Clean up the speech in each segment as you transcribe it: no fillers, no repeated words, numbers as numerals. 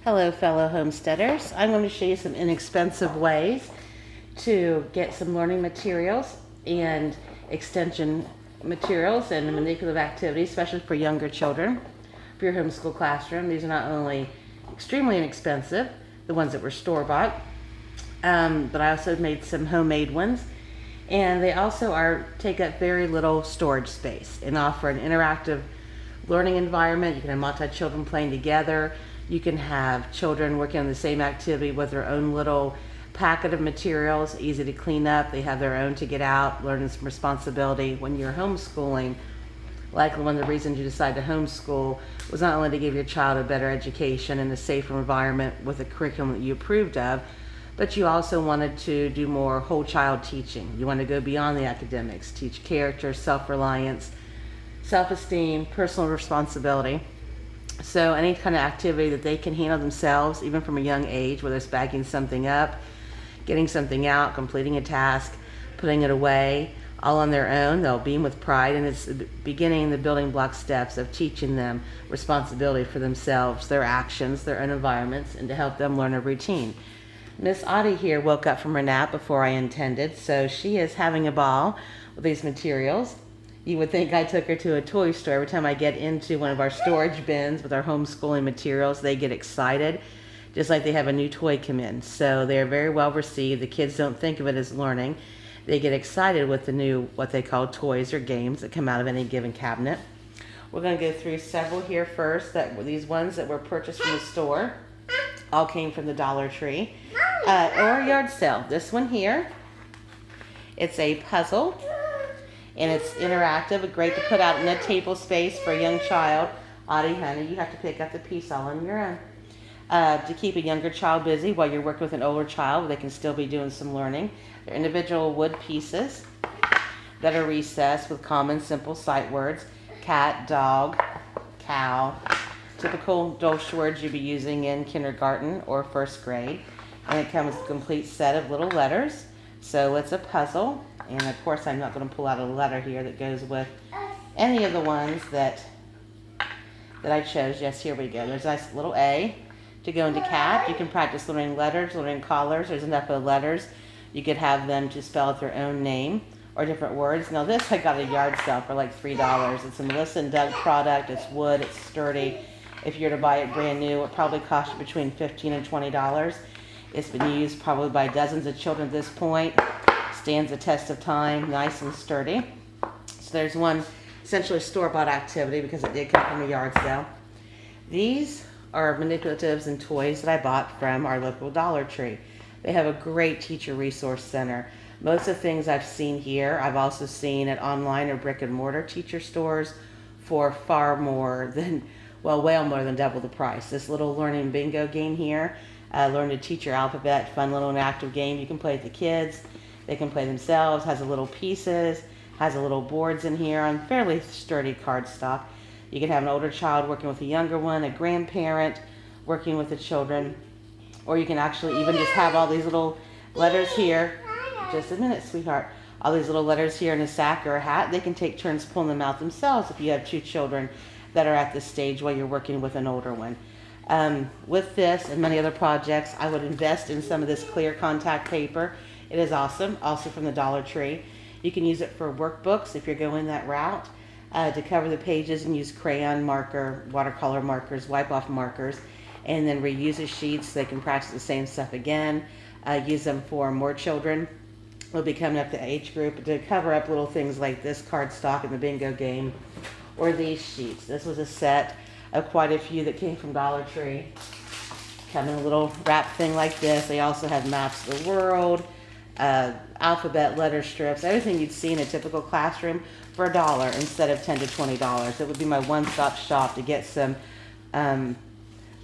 Hello, fellow homesteaders. I'm going to show you some inexpensive ways to get some learning materials and extension materials and manipulative activities, especially for younger children, for your homeschool classroom. These are not only extremely inexpensive, the ones that were store-bought, but I also made some homemade ones. And they also take up very little storage space and offer an interactive learning environment. You can have multi-children playing together. You can have children working on the same activity with their own little packet of materials, easy to clean up. They have their own to get out, learning some responsibility. When you're homeschooling, likely one of the reasons you decided to homeschool was not only to give your child a better education and a safer environment with a curriculum that you approved of, but you also wanted to do more whole child teaching. You want to go beyond the academics, teach character, self-reliance, self-esteem, personal responsibility. So any kind of activity that they can handle themselves, even from a young age, whether it's bagging something up, getting something out, completing a task, putting it away, all on their own, they'll beam with pride, and it's beginning the building block steps of teaching them responsibility for themselves, their actions, their own environments, and to help them learn a routine. Miss Audie here woke up from her nap before I intended, so she is having a ball with these materials. You would think I took her to a toy store. Every time I get into one of our storage bins with our homeschooling materials, they get excited, just like they have a new toy come in. So they're very well received. The kids don't think of it as learning. They get excited with the new, what they call toys or games that come out of any given cabinet. We're going to go through several here first. These ones that were purchased from the store all came from the Dollar Tree or yard sale. This one here, it's a puzzle. And it's interactive, great to put out in a table space for a young child. Audie, honey, you have to pick up the piece all on your own. To keep a younger child busy while you're working with an older child, they can still be doing some learning. They're individual wood pieces that are recessed with common, simple sight words. Cat, dog, cow. Typical Dolch words you'd be using in kindergarten or first grade. And it comes with a complete set of little letters. So it's a puzzle. And of course, I'm not going to pull out a letter here that goes with any of the ones that I chose. Yes, here we go. There's a nice little A to go into cat. You can practice learning letters, learning colors. There's enough of letters. You could have them to spell out their own name or different words. Now this I got at a yard sale for like $3. It's a Melissa and Doug product. It's wood. It's sturdy. If you were to buy it brand new, it probably cost you between $15 and $20. It's been used probably by dozens of children at this point. Stands the test of time, nice and sturdy. So there's one essentially store-bought activity because it did come from a yard sale. These are manipulatives and toys that I bought from our local Dollar Tree. They have a great teacher resource center. Most of the things I've seen here, I've also seen at online or brick and mortar teacher stores for far more than, well, way more than double the price. This little learning bingo game here, learn to teach your alphabet, fun little interactive game you can play with the kids. They can play themselves, has a little pieces, has a little boards in here on fairly sturdy cardstock. You can have an older child working with a younger one, a grandparent working with the children, or you can actually even just have all these little letters here. Just a minute, sweetheart. All these little letters here in a sack or a hat. They can take turns pulling them out themselves if you have two children that are at this stage while you're working with an older one. With this and many other projects, I would invest in some of this clear contact paper. It is awesome, also from the Dollar Tree. You can use it for workbooks if you're going that route, to cover the pages and use crayon marker, watercolor markers, wipe-off markers, and then reuse the sheets so they can practice the same stuff again. Use them for more children. Will be coming up the age group to cover up little things like this cardstock in the bingo game or these sheets. This was a set of quite a few that came from Dollar Tree. Come in a little wrap thing like this. They also have maps of the world, alphabet letter strips, everything you'd see in a typical classroom for $1 instead of $10 to $20. It would be my one-stop shop to get some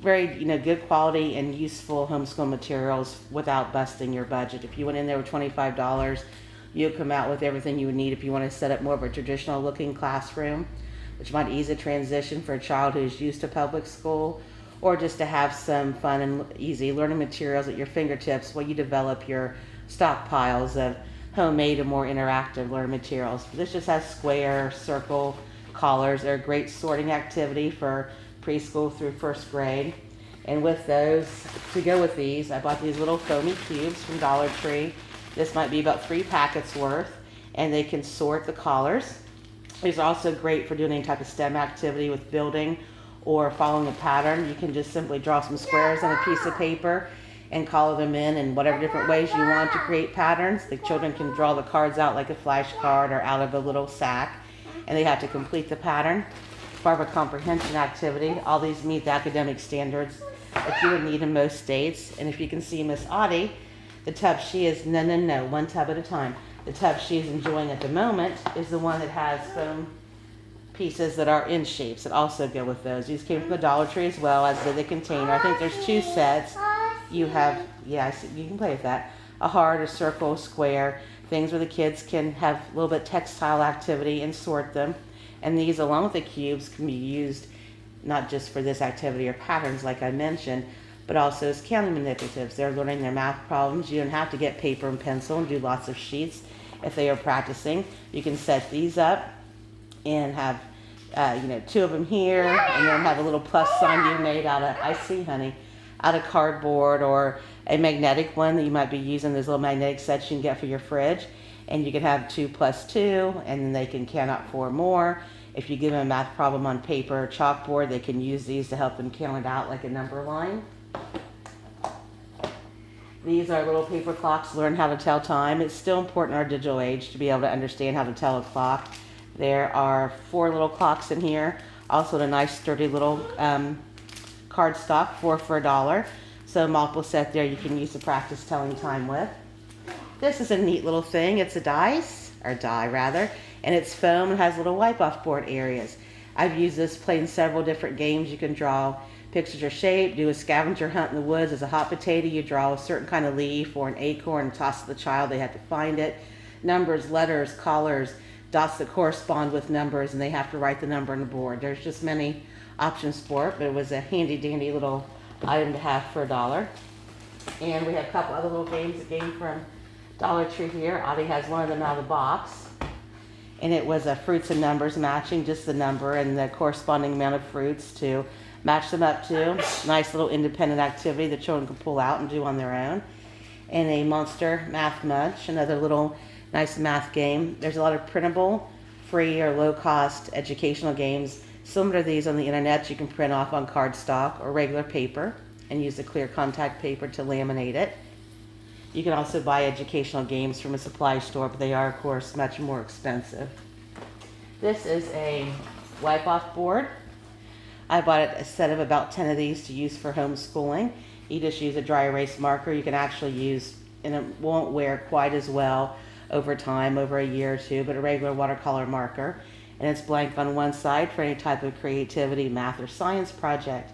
very good quality and useful homeschool materials without busting your budget. If you went in there with $25, you'll come out with everything you would need if you want to set up more of a traditional looking classroom, which might ease a transition for a child who's used to public school, or just to have some fun and easy learning materials at your fingertips while you develop your stockpiles of homemade and more interactive learning materials. This just has square, circle, collars. They're a great sorting activity for preschool through first grade. And with those, to go with these, I bought these little foamy cubes from Dollar Tree. This might be about 3 packets worth, and they can sort the colors. These are also great for doing any type of STEM activity with building or following a pattern. You can just simply draw some squares on a piece of paper and color them in whatever different ways you want to create patterns. The children can draw the cards out like a flashcard or out of a little sack, and they have to complete the pattern. Part of a comprehension activity. All these meet the academic standards that you would need in most states. And if you can see Miss Audie, the tub she is, no, one tub at a time. The tub she is enjoying at the moment is the one that has foam pieces that are in shapes that also go with those. These came from the Dollar Tree as well, as did the container. I think there's 2 sets. You have, yeah, you can play with that. A heart, a circle, a square, things where the kids can have a little bit textile activity and sort them. And these, along with the cubes, can be used not just for this activity or patterns like I mentioned, but also as counting manipulatives. They're learning their math problems. You don't have to get paper and pencil and do lots of sheets if they are practicing. You can set these up and have 2 of them here, and then have a little plus sign you made out of, I see honey, out of cardboard, or a magnetic one that you might be using, those little magnetic sets you can get for your fridge. And you can have 2 plus 2, and then they can count out 4 more. If you give them a math problem on paper or chalkboard, they can use these to help them count it out like a number line. These are little paper clocks to learn how to tell time. It's still important in our digital age to be able to understand how to tell a clock. There are 4 little clocks in here. Also a nice sturdy little cardstock, 4 for $1. So a multiple set there you can use to practice telling time with. This is a neat little thing. It's a die, and it's foam and has little wipe-off board areas. I've used this playing several different games. You can draw pictures or shape, do a scavenger hunt in the woods. As a hot potato, you draw a certain kind of leaf or an acorn and toss to the child. They have to find it. Numbers, letters, colors, dots that correspond with numbers, and they have to write the number on the board. There's just many options for it, but it was a handy-dandy little item to have for $1. And we have a couple other little games that came from Dollar Tree here. Audie has one of them out of the box. And it was a fruits and numbers matching, just the number and the corresponding amount of fruits to match them up to. Nice little independent activity the children can pull out and do on their own. And a monster math munch, another little nice math game. There's a lot of printable, free or low-cost educational games similar to these on the internet. You can print off on cardstock or regular paper and use the clear contact paper to laminate it. You can also buy educational games from a supply store, but they are, of course, much more expensive. This is a wipe-off board. I bought a set of about 10 of these to use for homeschooling. You just use a dry erase marker. You can actually use, and it won't wear quite as well over time, over a year or 2, but a regular watercolor marker. And it's blank on one side for any type of creativity, math, or science project.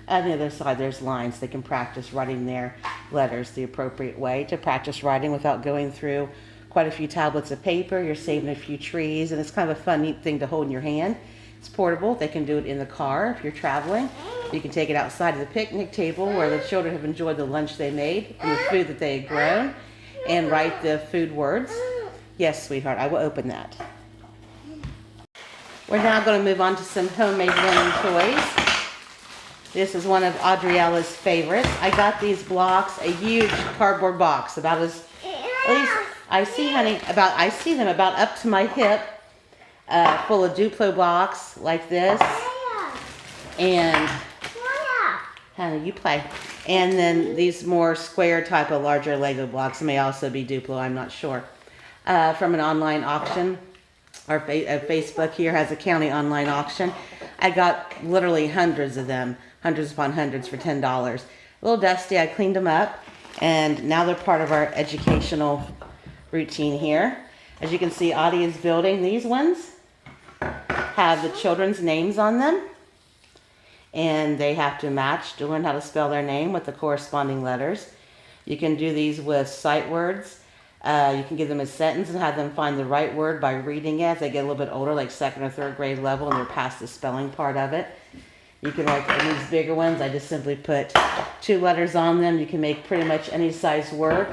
On the other side, there's lines. They can practice writing their letters the appropriate way to practice writing without going through quite a few tablets of paper. You're saving a few trees, and it's kind of a fun, neat thing to hold in your hand. It's portable. They can do it in the car if you're traveling. You can take it outside of the picnic table where the children have enjoyed the lunch they made and the food that they had grown, and write the food words. Yes, sweetheart, I will open that. We're now going to move on to some homemade learning toys. This is one of Audriella's favorites. I got these blocks, a huge cardboard box, about as, at least, I see them about up to my hip, full of Duplo blocks like this. And, honey, you play. And then these more square type of larger Lego blocks may also be Duplo, I'm not sure. From an online auction. Our Facebook here has a county online auction. I got literally hundreds of them, hundreds upon hundreds for $10. A little dusty, I cleaned them up, and now they're part of our educational routine here. As you can see, Audie is building these ones. Have the children's names on them, and they have to match to learn how to spell their name with the corresponding letters. You can do these with sight words. You can give them a sentence and have them find the right word by reading it as they get a little bit older, like 2nd or 3rd grade level, and they're past the spelling part of it. You can, like in these bigger ones, I just simply put 2 letters on them. You can make pretty much any size word.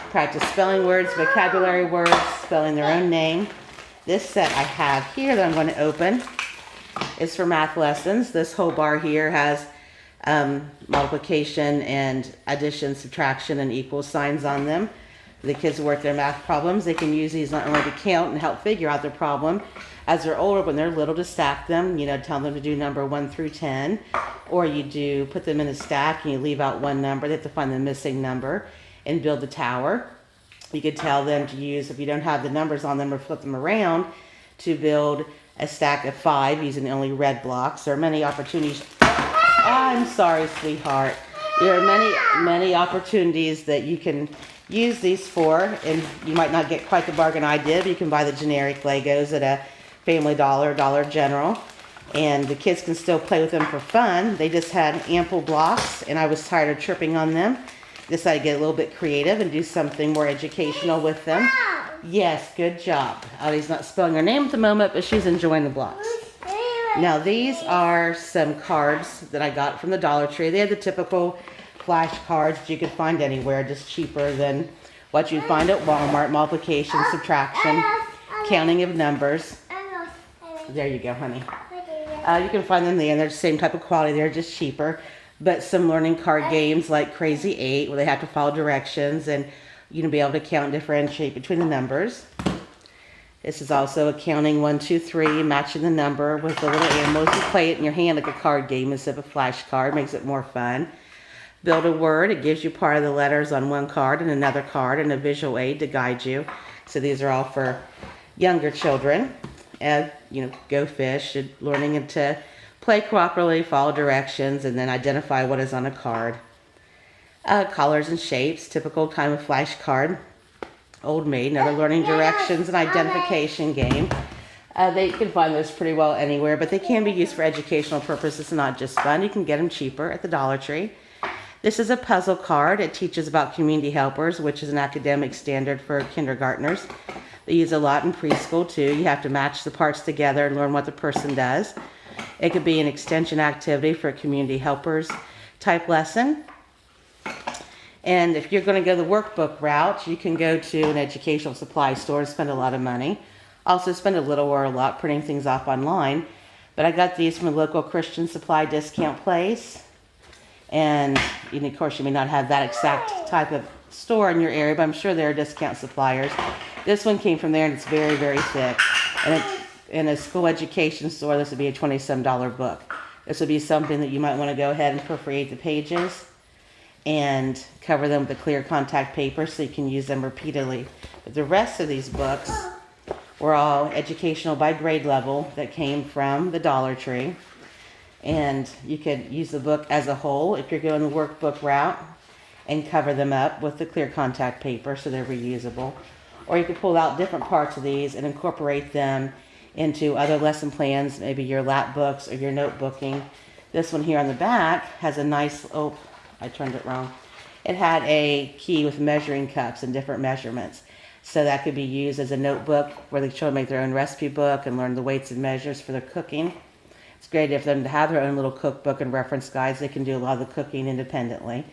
Practice spelling words, vocabulary words, spelling their own name. This set I have here that I'm going to open is for math lessons. This whole bar here has multiplication and addition, subtraction, and equal signs on them. The kids work their math problems. They can use these not only to count and help figure out their problem as they're older, when they're little, to stack them, tell them to do number 1 through 10, or you do put them in a stack and you leave out one number. They have to find the missing number and build the tower. You could tell them to use, if you don't have the numbers on them, or flip them around, to build a stack of 5 using only red blocks. There are many opportunities. I'm sorry, sweetheart. There are many opportunities that you can use these for, and you might not get quite the bargain I did, but you can buy the generic Legos at a Family Dollar, Dollar General, and the kids can still play with them for fun. They just had ample blocks, and I was tired of tripping on them. Decided to get a little bit creative and do something more educational with them. Yes, good job. Audie's not spelling her name at the moment, but she's enjoying the blocks. Now these are some cards that I got from the Dollar Tree. They have the typical flash cards that you could find anywhere, just cheaper than what you'd find at Walmart. Multiplication, subtraction, counting of numbers. There you go, honey. You can find them there, and they're the same type of quality. They're just cheaper. But some learning card games like Crazy 8, where they have to follow directions and be able to count and differentiate between the numbers. This is also a counting 1, 2, 3, matching the number with the little animals. You play it in your hand like a card game instead of a flashcard. Makes it more fun. Build a word. It gives you part of the letters on one card and another card, and a visual aid to guide you. So these are all for younger children. Go fish, and learning to play properly, follow directions, and then identify what is on a card. Colors and shapes, typical kind of flash card. Old Maid, another learning directions and identification game. They can find those pretty well anywhere, but they can be used for educational purposes, not just fun. You can get them cheaper at the Dollar Tree. This is a puzzle card. It teaches about community helpers, which is an academic standard for kindergartners. They use a lot in preschool too. You have to match the parts together and learn what the person does. It could be an extension activity for a community helpers type lesson. And if you're going to go the workbook route, you can go to an educational supply store and spend a lot of money. Also spend a little or a lot printing things off online. But I got these from a local Christian supply discount place. And of course you may not have that exact type of store in your area, but I'm sure there are discount suppliers. This one came from there, and it's very, very thick. And it's in a school education store. This would be a $27 book. This would be something that you might want to go ahead and perforate the pages and cover them with a clear contact paper so you can use them repeatedly. But the rest of these books were all educational by grade level that came from the Dollar Tree. And you could use the book as a whole if you're going the workbook route and cover them up with the clear contact paper so they're reusable. Or you could pull out different parts of these and incorporate them into other lesson plans, maybe your lap books or your notebooking. This one here on the back has a nice, oh, I turned it wrong. It had a key with measuring cups and different measurements. So that could be used as a notebook where the children make their own recipe book and learn the weights and measures for their cooking. It's great for them to have their own little cookbook and reference guides. They can do a lot of the cooking independently.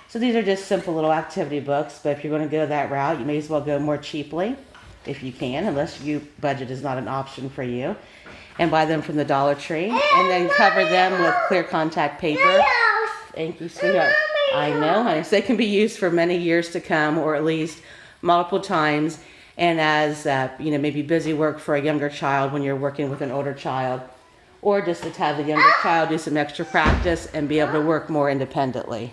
So these are just simple little activity books, but if you're going to go that route, you may as well go more cheaply if you can, unless budget is not an option for you, and buy them from the Dollar Tree, and then cover them with clear contact paper. Thank you, sweetheart. I know, honey. So they can be used for many years to come, or at least multiple times, and as maybe busy work for a younger child when you're working with an older child, or just to have the younger child do some extra practice and be able to work more independently.